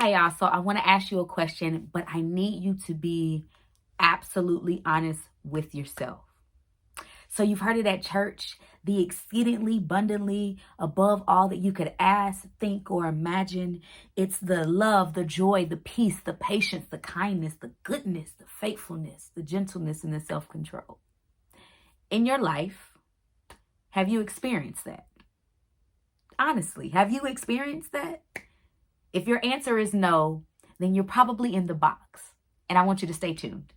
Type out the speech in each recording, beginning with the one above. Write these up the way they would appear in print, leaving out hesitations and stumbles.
Hi, y'all. So I want to ask you a question, but I need you to be absolutely honest with yourself. So you've heard it at church, the exceedingly abundantly above all that you could ask, think, or imagine. It's the love, the joy, the peace, the patience, the kindness, the goodness, the faithfulness, the gentleness, and the self-control. In your life, have you experienced that? Honestly, have you experienced that? If your answer is no, then you're probably in the box. And I want you to stay tuned.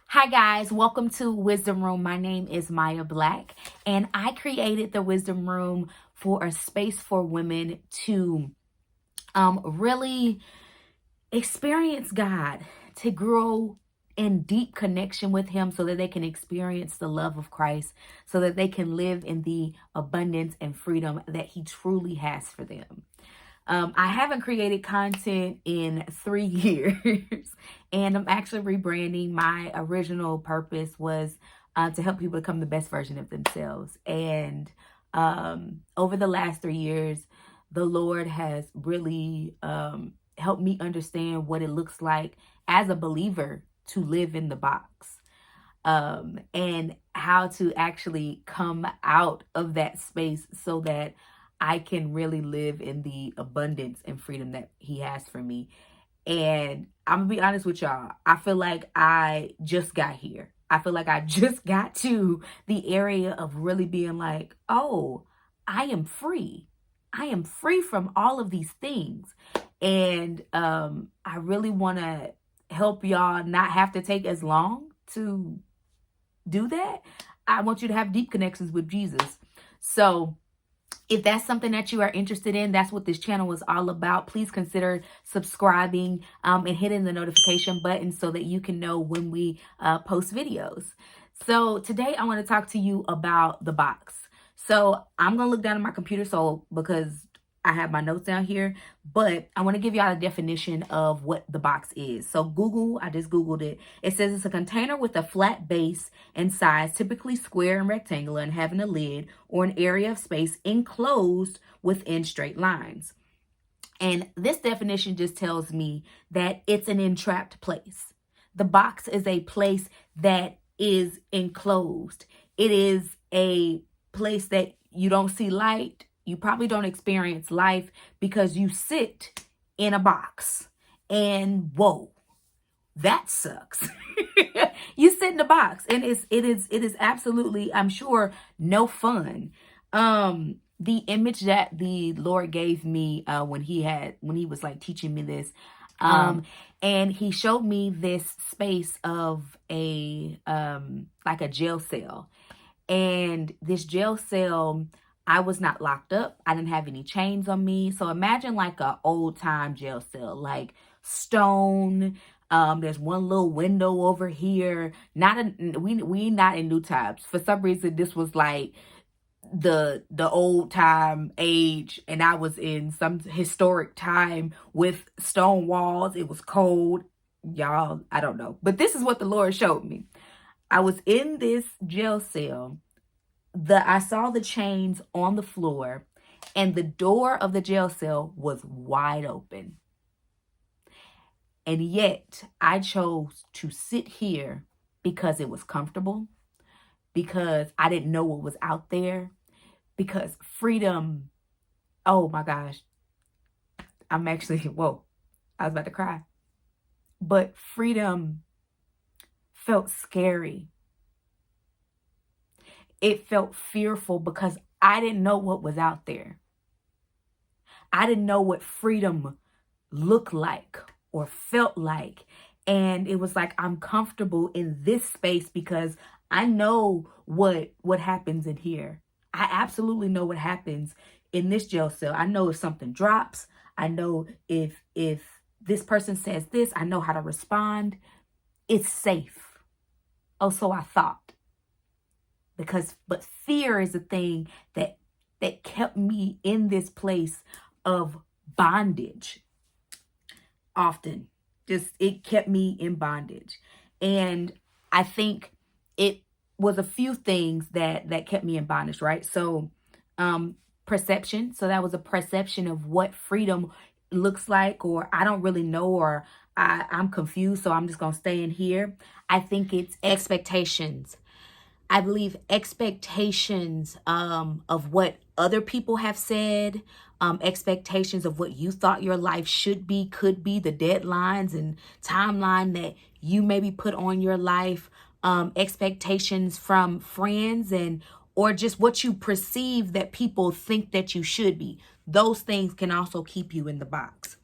Hi guys, welcome to Wisdom Room. My name is Maya Black, and I created the Wisdom Room for a space for women to really experience God, to grow in deep connection with Him so that they can experience the love of Christ, so that they can live in the abundance and freedom that He truly has for them. I haven't created content in 3 years, and I'm actually rebranding. My original purpose was to help people become the best version of themselves. And over the last 3 years, the Lord has really helped me understand what it looks like as a believer to live in the box, and how to actually come out of that space so that I can really live in the abundance and freedom that He has for me. And I'm gonna be honest with y'all, I feel like I just got here. I feel like I just got to the area of really being like, oh, I am free. I am free from all of these things. And I really want to help y'all not have to take as long to do that. I want you to have deep connections with Jesus. So if that's something that you are interested in, that's what this channel is all about. Please consider subscribing and hitting the notification button so that you can know when we post videos. So today I want to talk to you about the box. So I'm going to look down at my computer because I have my notes down here, but I want to give y'all a definition of what the box is. So I just Googled it. It says it's a container with a flat base and size, typically square and rectangular, and having a lid or an area of space enclosed within straight lines. And this definition just tells me that it's an entrapped place. The box is a place that is enclosed. It is a place that you don't see light. You probably don't experience life because you sit in a box. And whoa, that sucks. You sit in the box, and it is absolutely, I'm sure, no fun. The image that the Lord gave me when he was like teaching me this, and He showed me this space of a like a jail cell. And this jail cell, I was not locked up. I didn't have any chains on me. So imagine like a old time jail cell, like stone. There's one little window over here. We not in new times. For some reason, this was like the old time age, and I was in some historic time with stone walls. It was cold, y'all. I don't know, but this is what the Lord showed me. I was in this jail cell. I saw the chains on the floor, and the door of the jail cell was wide open. And yet I chose to sit here because it was comfortable, because I didn't know what was out there, because freedom, oh my gosh, I'm actually, whoa, I was about to cry. But freedom felt scary. It felt fearful because I didn't know what was out there. I didn't know what freedom looked like or felt like. And it was like, I'm comfortable in this space because I know what happens in here. I absolutely know what happens in this jail cell. I know if something drops. I know if this person says this, I know how to respond. It's safe. Oh, so I thought. But fear is a thing that kept me in this place of bondage. Often, just it kept me in bondage. And I think it was a few things that kept me in bondage, right? So perception. So that was a perception of what freedom looks like, or I don't really know, or I'm confused, so I'm just gonna stay in here. I think it's expectations. I believe expectations of what other people have said, expectations of what you thought your life should be, could be, the deadlines and timeline that you maybe put on your life, expectations from friends, and or just what you perceive that people think that you should be. Those things can also keep you in the box.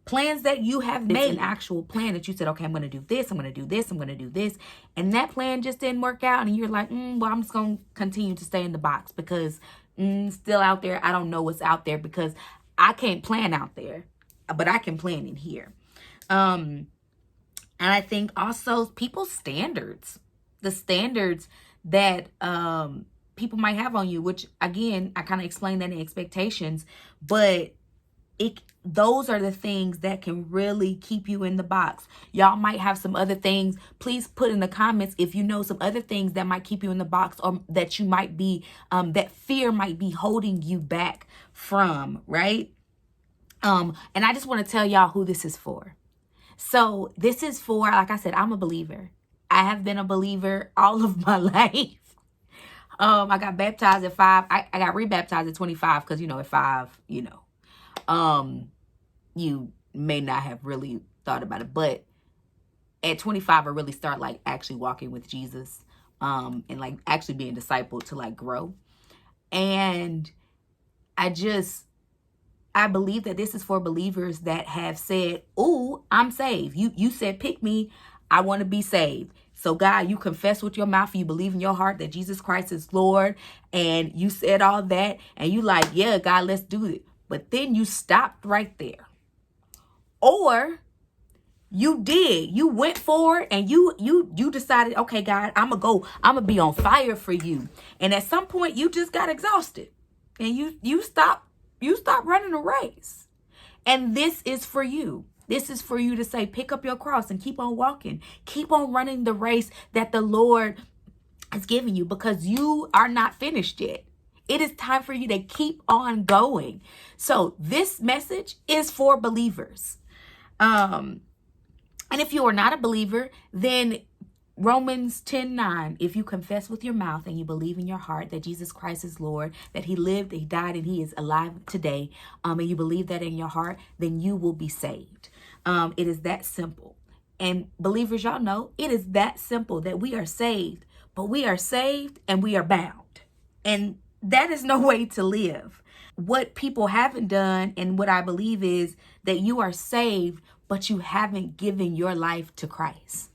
Plans that you have made, an actual plan that you said, okay, I'm going to do this, I'm going to do this, I'm going to do this. And that plan just didn't work out. And you're like, well, I'm just going to continue to stay in the box because still out there. I don't know what's out there because I can't plan out there, but I can plan in here. And I think also people's standards, the standards that people might have on you, which again, I kind of explained that in expectations, but those are the things that can really keep you in the box. Y'all might have some other things. Please put in the comments if you know some other things that might keep you in the box, or that you might be, that fear might be holding you back from, right? And I just want to tell y'all who this is for. So this is for, like I said, I'm a believer. I have been a believer all of my life. I got baptized at 5. I got rebaptized at 25 because, at 5, you may not have really thought about it, but at 25, I really start like actually walking with Jesus, and like actually being discipled to like grow. And I believe that this is for believers that have said, "Ooh, I'm saved." You said, "Pick me. I want to be saved." So God, you confess with your mouth, you believe in your heart that Jesus Christ is Lord, and you said all that, and you like, "Yeah, God, let's do it." But then you stopped right there. Or you went forward and you decided, okay, God, I'm gonna be on fire for you. And at some point you just got exhausted and you stopped running a race. And this is for you. This is for you to say, pick up your cross and keep on walking. Keep on running the race that the Lord has given you, because you are not finished yet. It is time for you to keep on going. So this message is for believers. And if you are not a believer, then Romans 10:9, if you confess with your mouth and you believe in your heart that Jesus Christ is Lord, that he lived, he died, and he is alive today, and you believe that in your heart, then you will be saved. It is that simple. And believers, y'all know, it is that simple that we are saved, but we are saved and we are bound. And that is no way to live. What people haven't done, and what I believe is that you are saved, but you haven't given your life to Christ.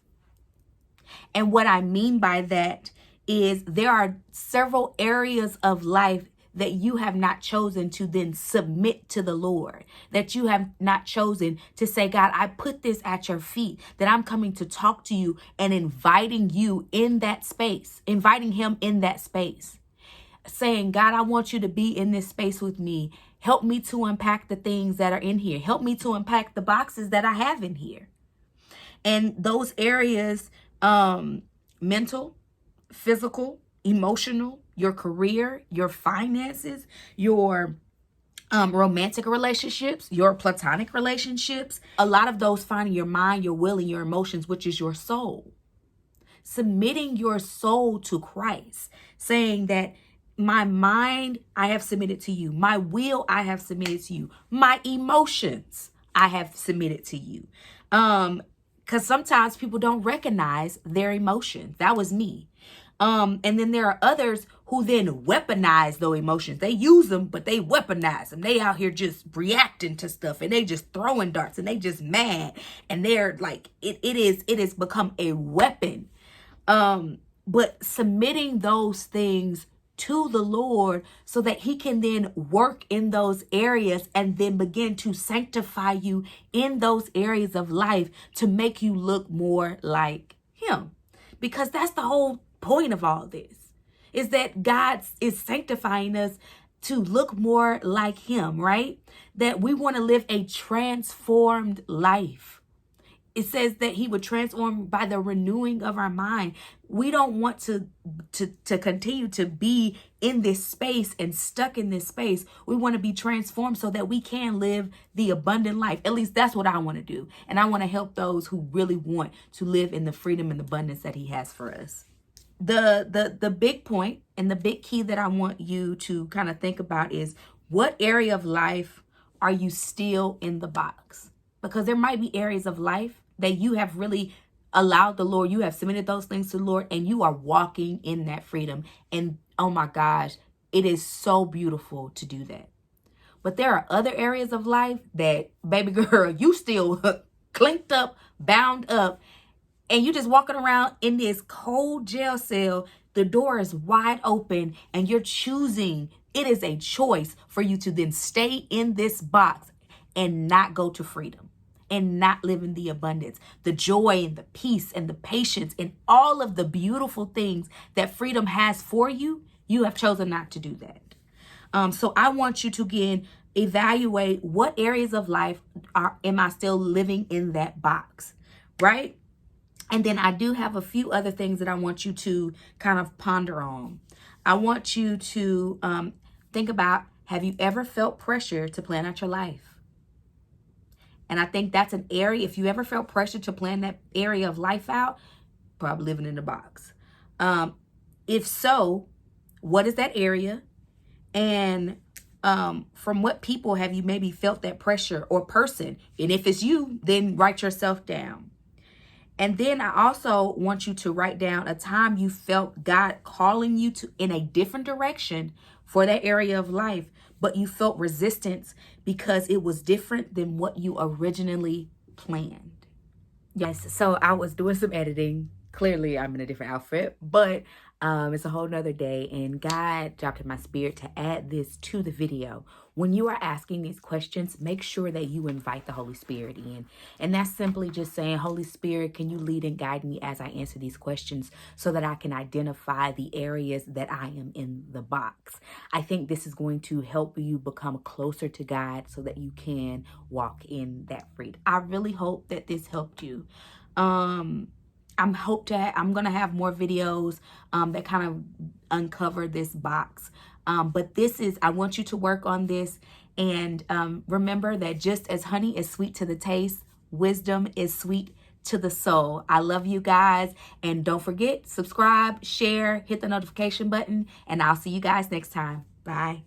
And what I mean by that is there are several areas of life that you have not chosen to then submit to the Lord, that you have not chosen to say, God, I put this at your feet, that I'm coming to talk to you and inviting you in that space, inviting him in that space, saying, God, I want you to be in this space with me. Help me to unpack the things that are in here. Help me to unpack the boxes that I have in here. And those areas, mental, physical, emotional, your career, your finances, your romantic relationships, your platonic relationships, a lot of those finding your mind, your will, and your emotions, which is your soul. Submitting your soul to Christ, saying that my mind, I have submitted to you. My will, I have submitted to you. My emotions, I have submitted to you. Because sometimes people don't recognize their emotions. That was me. And then there are others who then weaponize those emotions. They use them, but they weaponize them. They out here just reacting to stuff, and they just throwing darts, and they just mad. And they're like, it has become a weapon. But submitting those things to the Lord so that he can then work in those areas and then begin to sanctify you in those areas of life to make you look more like him. Because that's the whole point of all this, is that God is sanctifying us to look more like him, right? That we want to live a transformed life. it says that he would transform by the renewing of our mind. We don't want to continue to be in this space and stuck in this space. We want to be transformed so that we can live the abundant life. At least that's what I want to do. And I want to help those who really want to live in the freedom and abundance that he has for us. The big point and the big key that I want you to kind of think about is, what area of life are you still in the box? Because there might be areas of life that you have really allowed the Lord, you have submitted those things to the Lord, and you are walking in that freedom. And oh my gosh, it is so beautiful to do that. But there are other areas of life that, baby girl, you still clinked up, bound up, and you just walking around in this cold jail cell. The door is wide open and you're choosing. It is a choice for you to then stay in this box and not go to freedom and not live in the abundance, the joy and the peace and the patience and all of the beautiful things that freedom has for you. You have chosen not to do that. So I want you to, again, evaluate what areas of life am I still living in that box, right? And then I do have a few other things that I want you to kind of ponder on. I want you to think about, have you ever felt pressure to plan out your life? And I think that's an area, if you ever felt pressure to plan that area of life out, probably living in the box. If so, what is that area? And from what people have you maybe felt that pressure, or person? And if it's you, then write yourself down. And then I also want you to write down a time you felt God calling you to in a different direction for that area of life, but you felt resistance because it was different than what you originally planned. Yes, so I was doing some editing. Clearly, I'm in a different outfit, but it's a whole nother day, and God dropped in my spirit to add this to the video. When you are asking these questions, make sure that you invite the Holy Spirit in. And that's simply just saying, Holy Spirit, can you lead and guide me as I answer these questions so that I can identify the areas that I am in the box? I think this is going to help you become closer to God so that you can walk in that freedom. I really hope that this helped you. I'm gonna have more videos that kind of uncover this box. But I want you to work on this, and remember that just as honey is sweet to the taste, wisdom is sweet to the soul. I love you guys, and don't forget, subscribe, share, hit the notification button, and I'll see you guys next time. Bye.